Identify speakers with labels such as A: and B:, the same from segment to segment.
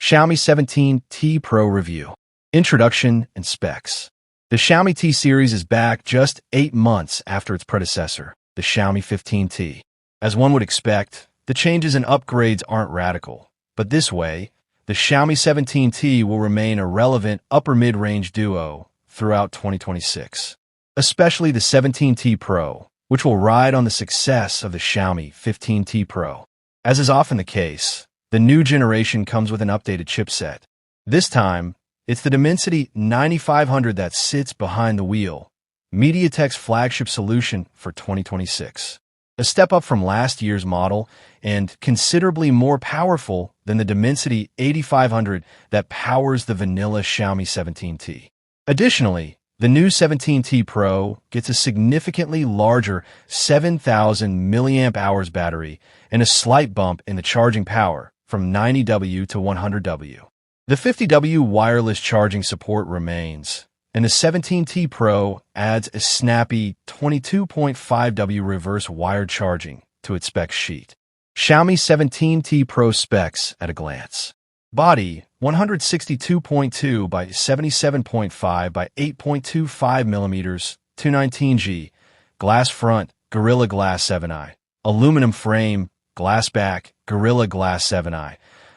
A: Xiaomi 17T Pro Review. Introduction and Specs. The Xiaomi T series is back just 8 months after its predecessor, the Xiaomi 15T. As one would expect, the changes and upgrades aren't radical, but this way, the Xiaomi 17T will remain a relevant upper-mid-range duo throughout 2026, especially the 17T Pro, which will ride on the success of the Xiaomi 15T Pro. As is often the case, the new generation comes with an updated chipset. This time, it's the Dimensity 9500 that sits behind the wheel, MediaTek's flagship solution for 2026. A step up from last year's model and considerably more powerful than the Dimensity 8500 that powers the vanilla Xiaomi 17T. Additionally, the new 17T Pro gets a significantly larger 7,000 mAh battery and a slight bump in the charging power from 90W to 100W. The 50W wireless charging support remains, and the 17T Pro adds a snappy 22.5W reverse wired charging to its spec sheet. Xiaomi 17T Pro specs at a glance. Body 162.2 by 77.5 by 8.25 mm, 219G. Glass front, Gorilla Glass 7i. Aluminum frame, glass back, Gorilla Glass 7i.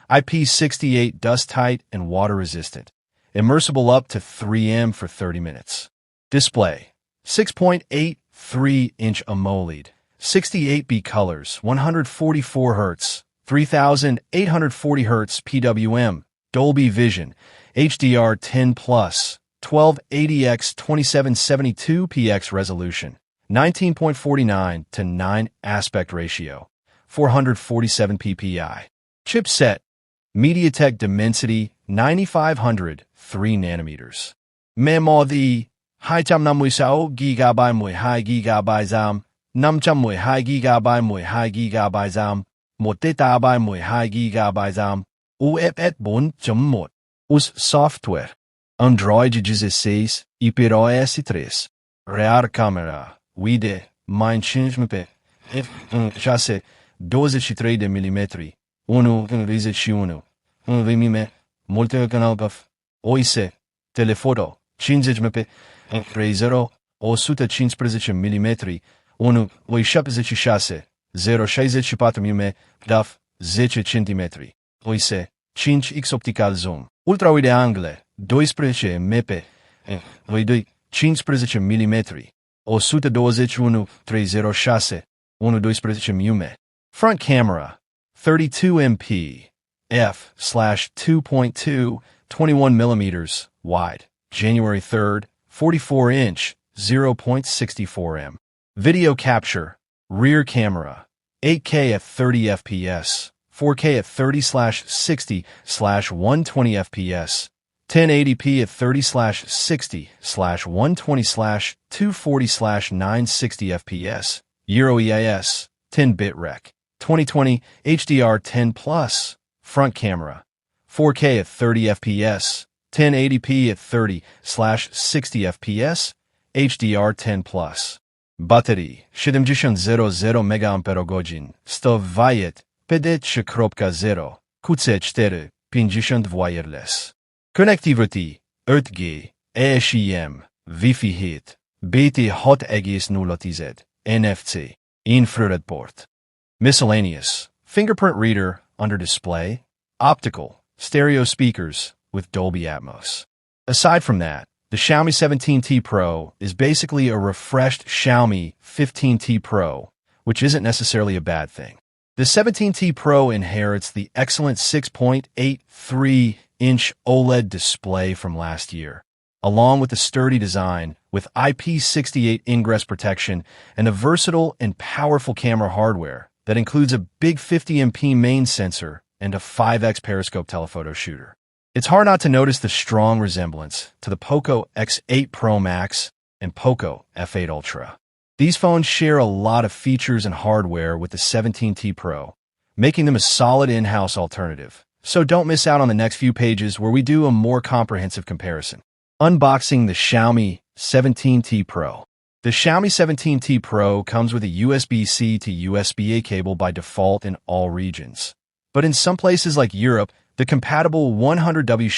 A: IP68 dust tight and water resistant. Immersible up to 3M for 30 minutes. Display 6.83-inch AMOLED. 68B colors, 144 Hz, 3840 Hz PWM, Dolby Vision, HDR10+, 1280x 2772px resolution, 19.49 to 9 aspect ratio, 447 ppi. Chipset, MediaTek Dimensity 9500, 3 nanometers. Memory, 256GB 2GB RAM, 512GB 2GB RAM, 1TB 2GB RAM, UFS 4.1. Os software, Android 16, HyperOS 3. Rear camera, Wide, Mindchangement, Chassis 12,3mm, 1,21, 1,mm, multi-canal buff, OIS, telefoto, 15 3.0, 115mm, 1,86 0,64mm, DAF, 10 cm, OIS, 5x optical zoom, ultra-wide angle, 2 MP, 5 mm, 112 1.30 chassis, 1.2 mm. Front camera, 32MP, f/2.2, 21mm, wide, January 3rd, 44-inch, 0.64m. Video capture, rear camera, 8K at 30 fps, 4K at 30/60/120 fps, 1080p at 30/60/120/240/960 fps, Euro EIS, 10-bit rec. 2020 HDR10+, front camera, 4K at 30 fps, 1080p at 30/60 fps, HDR10+. Baterii 70,000 mAh, stawiet 5.0, QC4, 50 wireless. Connectivity 8G, eSIM, Wi-Fi hit, BT Hot Aegis Nullotz, NFC, infrared port. Miscellaneous, fingerprint reader under display, optical, stereo speakers with Dolby Atmos. Aside from that, the Xiaomi 17T Pro is basically a refreshed Xiaomi 15T Pro, which isn't necessarily a bad thing. The 17T Pro inherits the excellent 6.83-inch OLED display from last year, along with a sturdy design with IP68 ingress protection and a versatile and powerful camera hardware that includes a big 50MP main sensor and a 5x Periscope telephoto shooter. It's hard not to notice the strong resemblance to the Poco X8 Pro Max and Poco F8 Ultra. These phones share a lot of features and hardware with the 17T Pro, making them a solid in-house alternative. So don't miss out on the next few pages where we do a more comprehensive comparison. Unboxing the Xiaomi 17T Pro. The Xiaomi 17T Pro comes with a USB-C to USB-A cable by default in all regions. But in some places like Europe, The compatible 100W Xiaomi